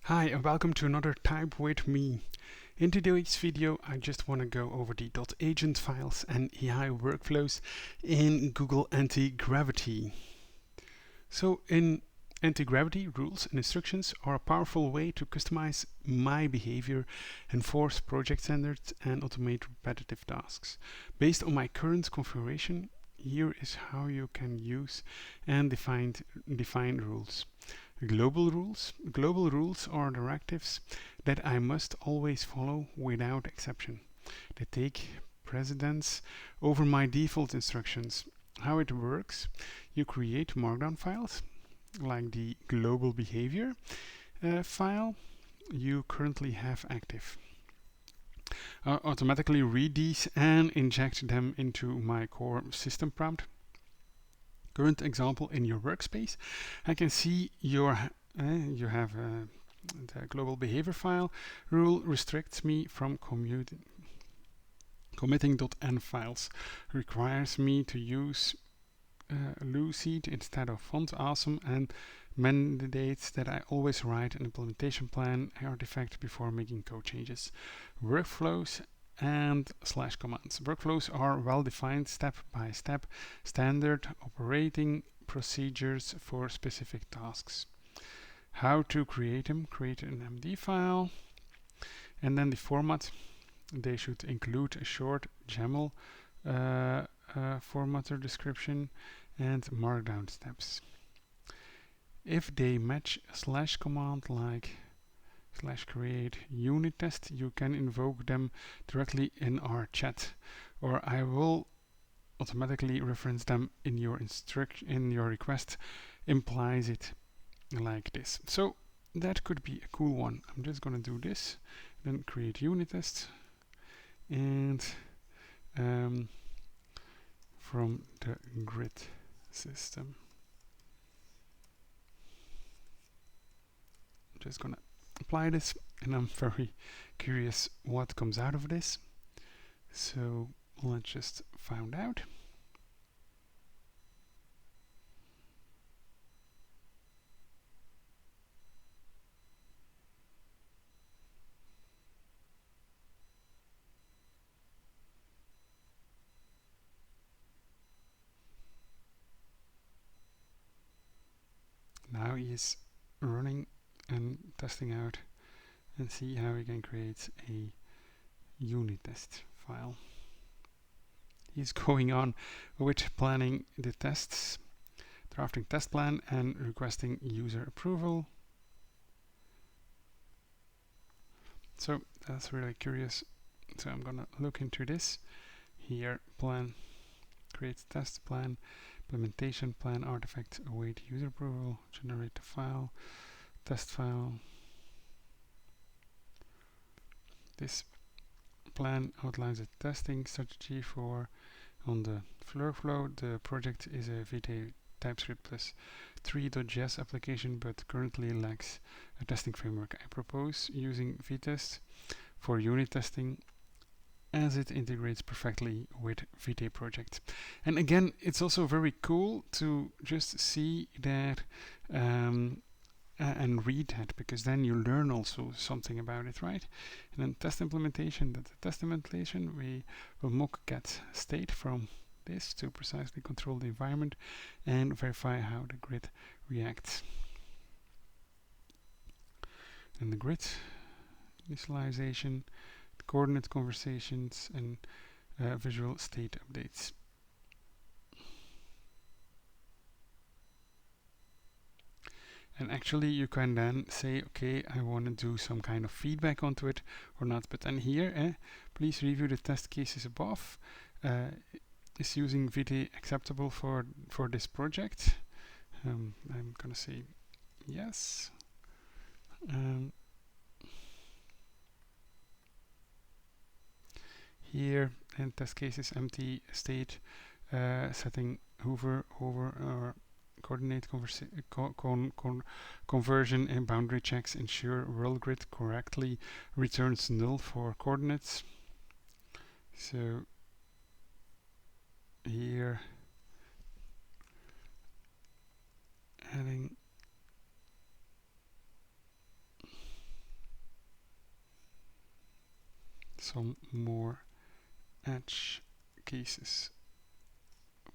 Hi and welcome to another Type with me. In today's video I just want to go over the .agent files and AI workflows in Google Anti-Gravity. So in Anti-Gravity, rules and instructions are a powerful way to customize my behavior, enforce project standards and automate repetitive tasks. Based on my current configuration, here is how you can use and define rules. Global rules. Global rules are directives that I must always follow without exception. They take precedence over my default instructions. How it works: you create markdown files like the global behavior file you currently have active. Automatically read these and inject them into my core system prompt. Current example in your workspace, I can see you have the global behavior file rule restricts me from committing .env files, requires me to use Lucid instead of font awesome, and mandates that I always write an implementation plan artifact before making code changes. Workflows and / commands. Workflows are well-defined step-by-step standard operating procedures for specific tasks. How to create them: create an MD file, and then the format. They should include a short YAML formatter description and markdown steps. If they match / command like /create unit test, you can invoke them directly in our chat, or I will automatically reference them in your request. Implies it like this. So that could be a cool one. I'm just gonna do this, then create unit test, and from the grid system. I'm just gonna apply this, and I'm very curious what comes out of this. So let's just find out. Now he is running and testing out, and see how we can create a unit test file. He's going on with planning the tests, drafting test plan and requesting user approval. So that's really curious. So I'm gonna look into this. Here, plan, create test plan, implementation plan, artifact, await user approval, generate the file, test file. This plan outlines a testing strategy for on the workflow. The project is a VT TypeScript plus 3.js application, but currently lacks a testing framework. I propose using vtest for unit testing, as it integrates perfectly with VT project. And again, it's also very cool to just see that and read that, because then you learn also something about it, right? And then test implementation. That the test implementation, we will mock get state from this to precisely control the environment and verify how the grid reacts. And the grid initialization, coordinate conversations, and visual state updates. And actually you can then say, okay, I want to do some kind of feedback onto it or not. But then here, please review the test cases above. Is using VT acceptable for this project? I'm gonna say yes. Here in test cases, empty state, setting hover or coordinate conversion and boundary checks ensure world grid correctly returns null for coordinates. So here adding some more edge cases,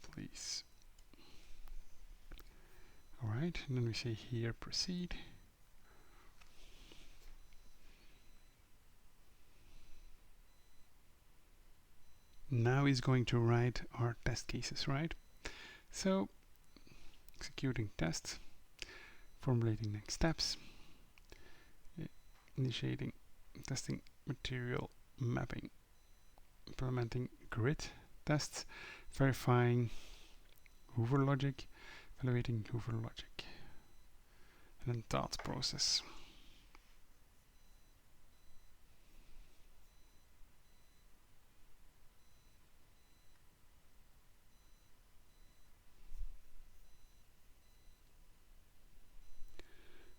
please. Alright, and then we say here proceed. Now he's going to write our test cases, right? So, executing tests, formulating next steps, initiating testing material mapping, implementing grid tests, verifying Hoover logic, evaluating Hoover logic, and then dot process.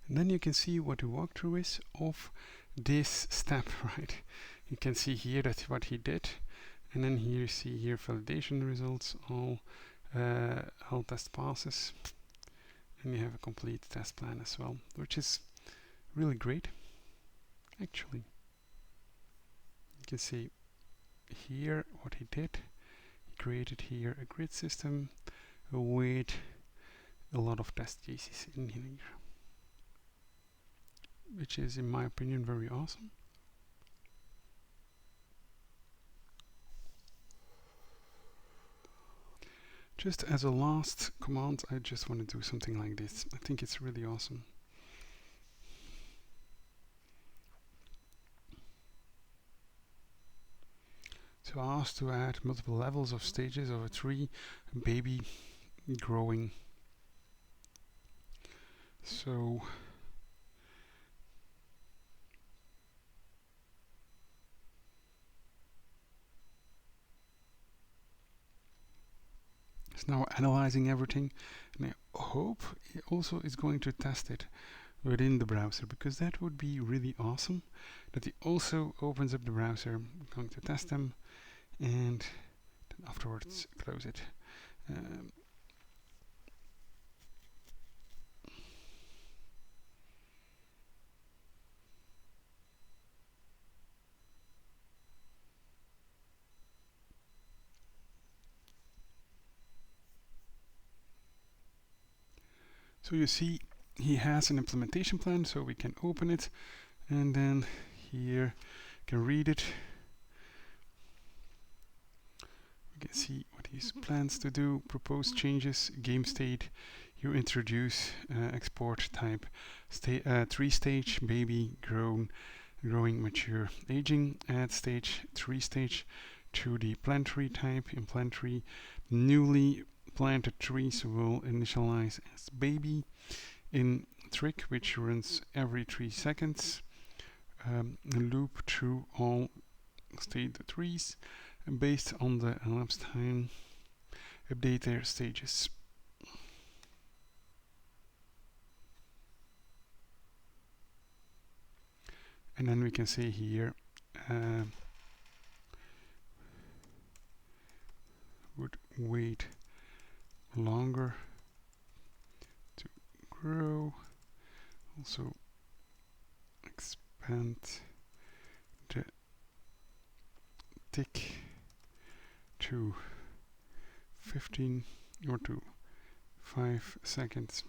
And then you can see what the walkthrough is of this step, right? You can see here that's what he did, and then here you see here validation results, all test passes, and you have a complete test plan as well, which is really great, actually. You can see here what he did. He created here a grid system with a lot of test cases in here, which is, in my opinion, very awesome. Just as a last command, I just want to do something like this. I think it's really awesome. So I asked to add multiple levels of stages of a tree, a baby growing. So it's now analyzing everything, and I hope it also is going to test it within the browser, because that would be really awesome, that it also opens up the browser. I'm going to test them and then afterwards close it. So you see he has an implementation plan, so we can open it, and then here you can read it. You can see what he plans to do, propose changes, game state, you introduce export type, tree stage, baby, grown, growing, mature, aging, add stage, tree stage to the plant tree type. In plant tree, newly planted trees will initialize as baby. In trick, which runs every 3 seconds, loop through all state trees, and based on the elapsed time, update their stages. And then we can say here would wait longer to grow, also expand the tick to 15 or to 5 seconds.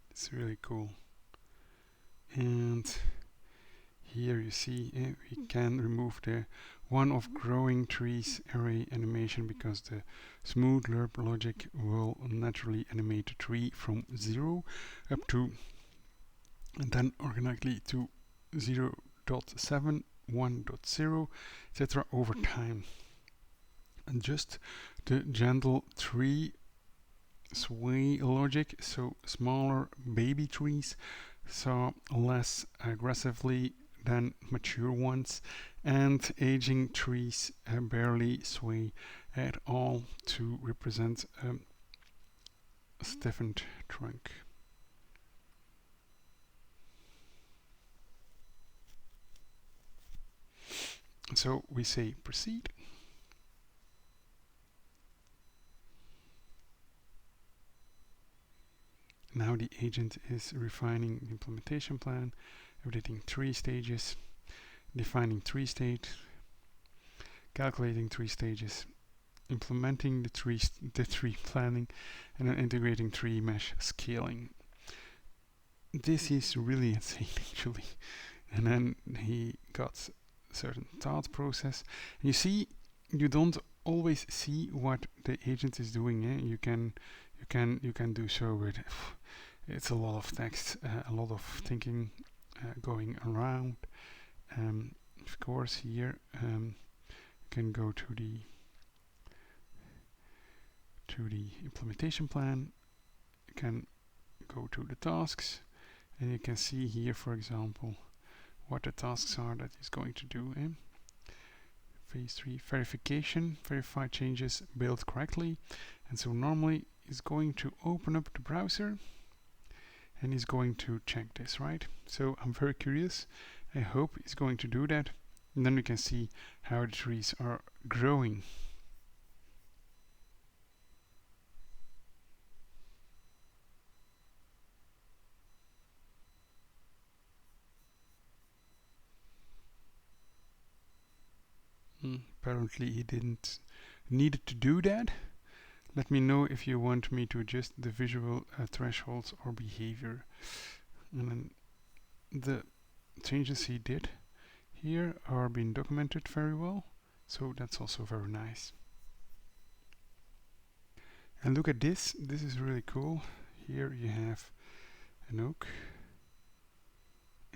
It's really cool. And here you see we can remove the one of growing trees array animation, because the smooth lerp logic will naturally animate the tree from 0 up to, and then organically to 0.7, 1.0, etc. over time. And just the gentle tree sway logic, so smaller baby trees saw less aggressively than mature ones, and aging trees barely sway at all to represent a stiffened trunk. So we say proceed. Now the agent is refining the implementation plan, editing 3 stages, defining 3 states, calculating 3 stages, implementing the tree planning, and then integrating tree mesh scaling. This is really insane actually. And then he got certain thought process. And you see, you don't always see what the agent is doing. You can do so with it's a lot of text, a lot of thinking going around. Of course, here you can go to the implementation plan. You can go to the tasks, and you can see here, for example, what the tasks are that he's going to do. Phase 3 verification, verify changes built correctly. And so normally he's going to open up the browser and he's going to check this, right? So I'm very curious. I hope he's going to do that. And then we can see how the trees are growing. Apparently he didn't need to do that. Let me know if you want me to adjust the visual thresholds or behavior. And then the changes he did here are being documented very well, so that's also very nice. And look at this. This is really cool. Here you have an oak,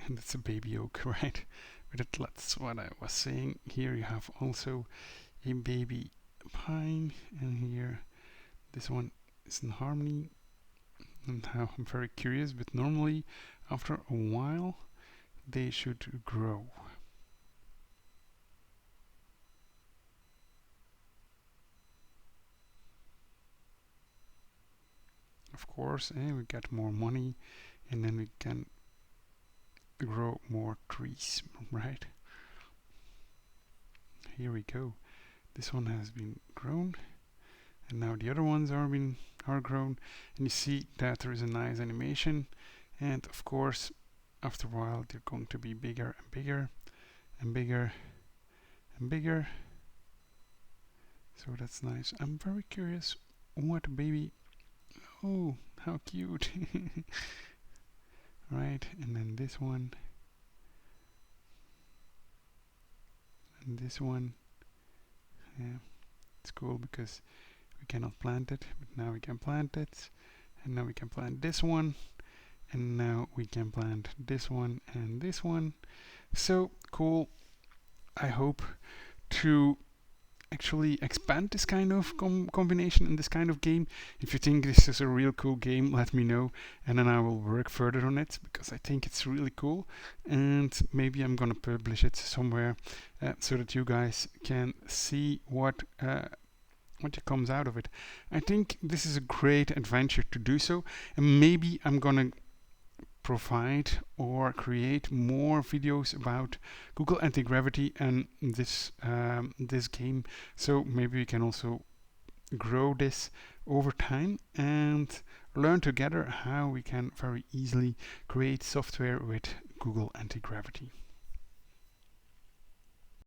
and it's a baby oak, right? But that's what I was saying. Here you have also a baby pine, and here this one is in harmony. And now I'm very curious, but normally after a while they should grow. Of course, we get more money, and then we can grow more trees, right? Here we go. This one has been grown, and now the other ones are grown, and you see that there is a nice animation. And of course, after a while, they're going to be bigger and bigger and bigger and bigger. So that's nice. I'm very curious what baby. Oh, how cute! Right, and then this one, and this one. Yeah, it's cool because we cannot plant it, but now we can plant it, and now we can plant this one, and now we can plant this one and this one. So cool. I hope to actually expand this kind of combination in this kind of game. If you think this is a real cool game, let me know, and then I will work further on it because I think it's really cool, and maybe I'm gonna publish it somewhere so that you guys can see what comes out of it. I think this is a great adventure to do so, and maybe I'm gonna provide or create more videos about Google Anti-Gravity and this game, so maybe we can also grow this over time and learn together how we can very easily create software with Google Anti-Gravity.